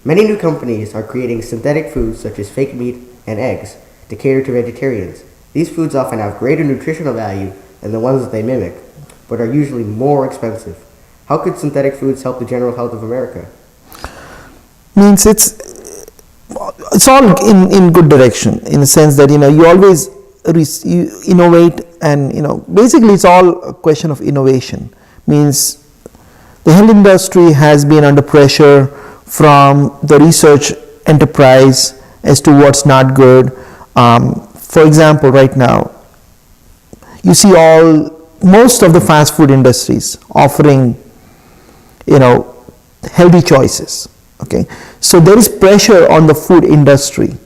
Many new companies are creating synthetic foods such as fake meat and eggs to cater to vegetarians. These foods often have greater nutritional value than the ones that they mimic, but are usually more expensive. How could synthetic foods help the general health of America? Means it's all in good direction, in the sense that you always you innovate, and basically it's all a question of innovation. Means the health industry has been under pressure from the research enterprise as to what's not good. For example, right now you see most of the fast food industries offering healthy choices. Okay, so there is pressure on the food industry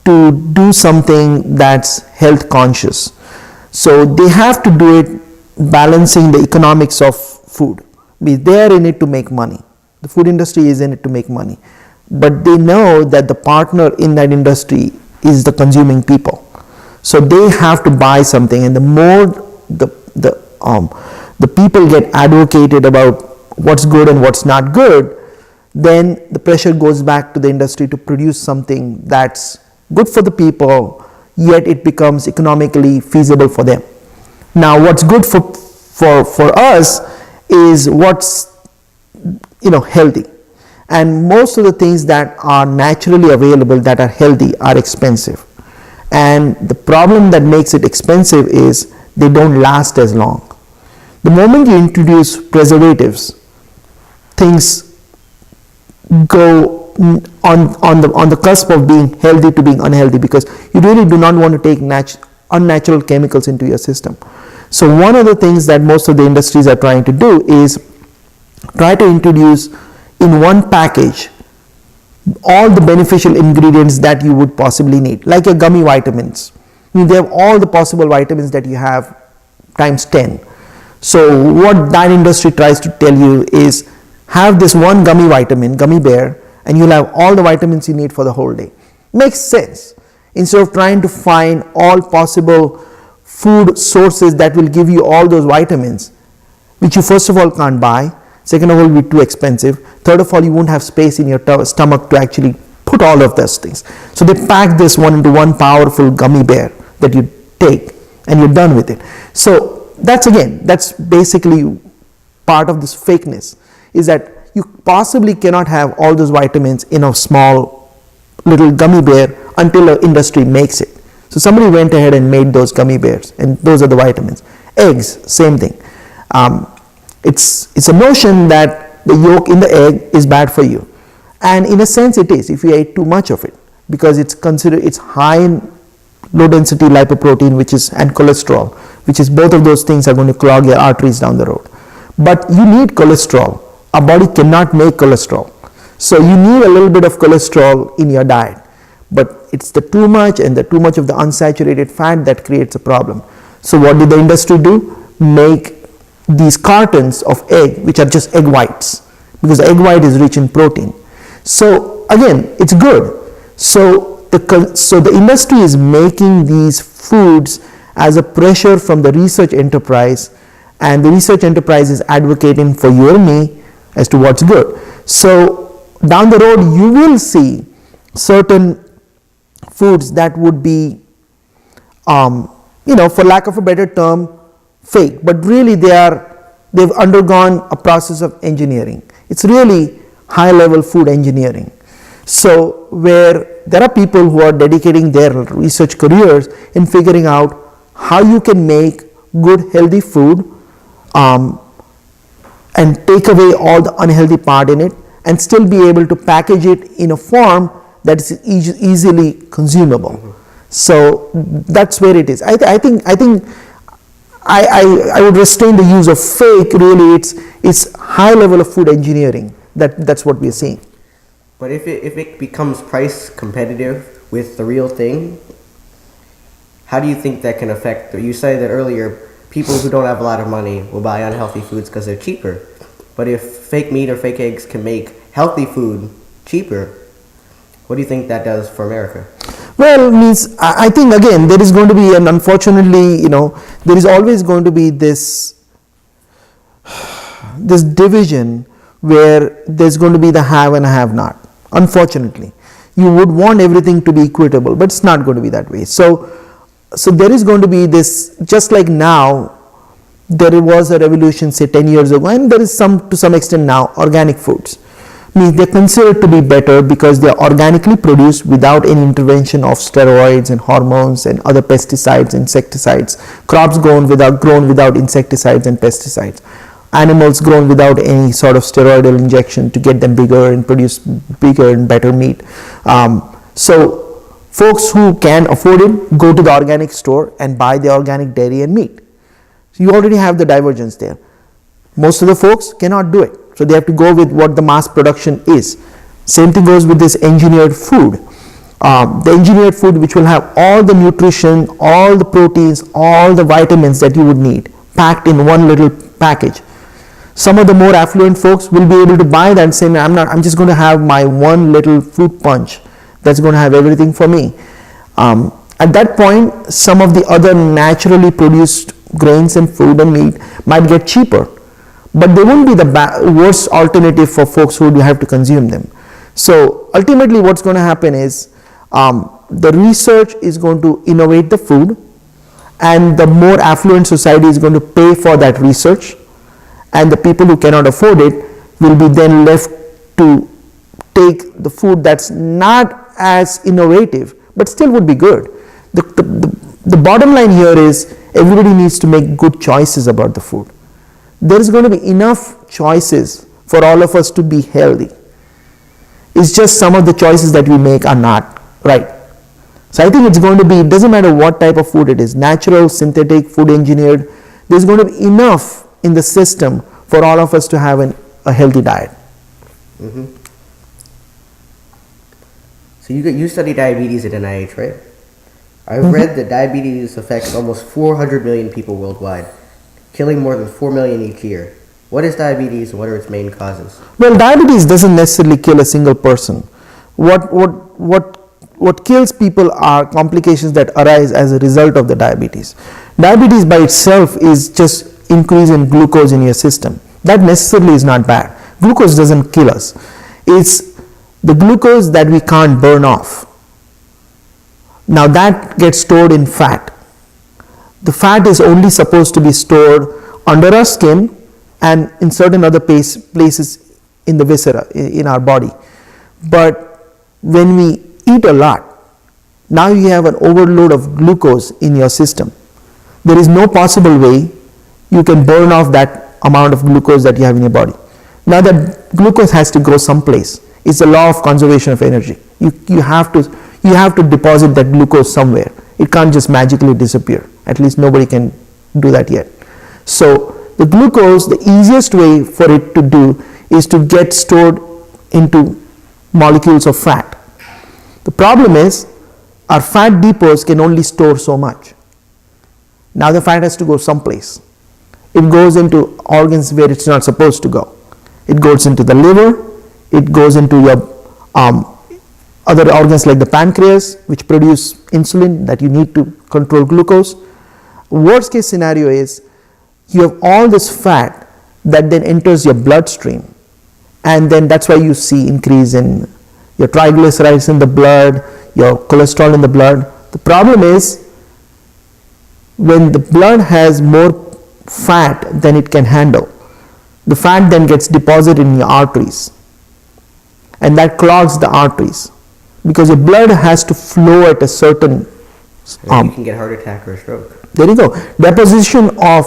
to do something that's health conscious. So they have to do it balancing the economics of food. They are in it to make money. The food industry is in it to make money, but they know that the partner in that industry is the consuming people. So they have to buy something, and the more the people get advocated about what's good and what's not good, then the pressure goes back to the industry to produce something that's good for the people, yet it becomes economically feasible for them. Now, what's good for us is what's healthy, and most of the things that are naturally available that are healthy are expensive, and the problem that makes it expensive is they don't last as long. The moment you introduce preservatives, things go on the cusp of being healthy to being unhealthy, because you really do not want to take unnatural chemicals into your system. So one of the things that most of the industries are trying to do is try to introduce in one package all the beneficial ingredients that you would possibly need, like your gummy vitamins. They have all the possible vitamins that you have times 10. So what that industry tries to tell you is, have this one gummy vitamin, gummy bear, and you'll have all the vitamins you need for the whole day. Makes sense. Instead of trying to find all possible food sources that will give you all those vitamins, which you first of all can't buy, second of all will be too expensive, third of all you won't have space in your stomach to actually put all of those things. So they pack this one into one powerful gummy bear that you take and you're done with it. So that's basically part of this fakeness, is that you possibly cannot have all those vitamins in a small little gummy bear until the industry makes it. So somebody went ahead and made those gummy bears, and those are the vitamins. Eggs, same thing. It's a notion that the yolk in the egg is bad for you, and in a sense it is if you eat too much of it, because it's high in low density lipoprotein, and cholesterol, which is both of those things are going to clog your arteries down the road. But you need cholesterol. Our body cannot make cholesterol, so you need a little bit of cholesterol in your diet, but it's the too much and the too much of the unsaturated fat that creates a problem. So what did the industry do? Make these cartons of egg, which are just egg whites, because the egg white is rich in protein. So again, it's good. So the industry is making these foods as a pressure from the research enterprise, and the research enterprise is advocating for you and me as to what's good. So down the road you will see certain foods that would be for lack of a better term, fake, but really they've undergone a process of engineering. It's really high level food engineering. So where there are people who are dedicating their research careers in figuring out how you can make good healthy food and take away all the unhealthy part in it, and still be able to package it in a form that is easily consumable. So that's where it is. I think I would restrain the use of fake. Really, it's high level of food engineering. That's what we are seeing. But if it becomes price competitive with the real thing, how do you think that can affect? You said that earlier, people who don't have a lot of money will buy unhealthy foods because they're cheaper. But if fake meat or fake eggs can make healthy food cheaper, what do you think that does for America? Well, means I think again there is going to be, and unfortunately, there is always going to be this division where there's going to be the have and have not. unfortunately. You would want everything to be equitable, but it's not going to be that way. So there is going to be this, just like now, there was a revolution say 10 years ago, and there is to some extent now, organic foods. Means they're considered to be better because they are organically produced without any intervention of steroids and hormones and other pesticides, insecticides, crops grown without insecticides and pesticides, animals grown without any sort of steroidal injection to get them bigger and produce bigger and better meat. So folks who can afford it go to the organic store and buy the organic dairy and meat. So you already have the divergence there. Most of the folks cannot do it. So they have to go with what the mass production is. Same thing goes with this engineered food. The engineered food which will have all the nutrition, all the proteins, all the vitamins that you would need packed in one little package. Some of the more affluent folks will be able to buy that and say, I'm just going to have my one little fruit punch that's going to have everything for me. At that point, some of the other naturally produced grains and food and meat might get cheaper, but they won't be the worst alternative for folks who have to consume them. So ultimately what's going to happen is the research is going to innovate the food, and the more affluent society is going to pay for that research, and the people who cannot afford it will be then left to take the food that's not as innovative but still would be good. The bottom line here is everybody needs to make good choices about the food. There is going to be enough choices for all of us to be healthy. It's just some of the choices that we make are not right. So I think it's going to be, it doesn't matter what type of food it is, natural, synthetic, food engineered, there's going to be enough in the system for all of us to have a healthy diet. Mm-hmm. So you study diabetes at NIH, right? I've read that diabetes affects almost 400 million people worldwide, killing more than 4 million each year. What is diabetes and what are its main causes? Well, diabetes doesn't necessarily kill a single person. What kills people are complications that arise as a result of the diabetes. Diabetes by itself is just increase in glucose in your system. That necessarily is not bad. Glucose doesn't kill us. It's the glucose that we can't burn off. Now that gets stored in fat. The fat is only supposed to be stored under our skin and in certain other places in the viscera, in our body. But when we eat a lot, now you have an overload of glucose in your system. There is no possible way you can burn off that amount of glucose that you have in your body. Now that glucose has to go someplace. It's the law of conservation of energy. You have to deposit that glucose somewhere. It can't just magically disappear. At least nobody can do that yet. So the glucose, the easiest way for it to do is to get stored into molecules of fat. The problem is our fat depots can only store so much. Now the fat has to go someplace. It goes into organs where it's not supposed to go. It goes into the liver, it goes into your other organs like the pancreas, which produce insulin that you need to control glucose. Worst case scenario is you have all this fat that then enters your bloodstream, and then that's why you see increase in your triglycerides in the blood, your cholesterol in the blood. The problem is when the blood has more fat than it can handle, the fat then gets deposited in your arteries, and that clogs the arteries because your blood has to flow at a certain you can get a heart attack or a stroke. There you go. Deposition of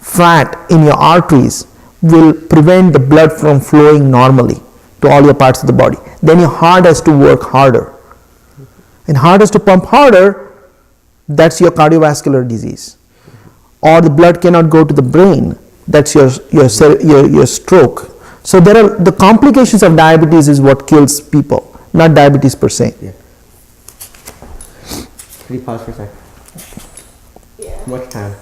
fat in your arteries will prevent the blood from flowing normally to all your parts of the body. Then your heart has to work harder. And heart has to pump harder, that's your cardiovascular disease. Or the blood cannot go to the brain, that's your stroke. So there are the complications of diabetes is what kills people, not diabetes per se. Yeah. Could you pause for a second? Yeah. How much time?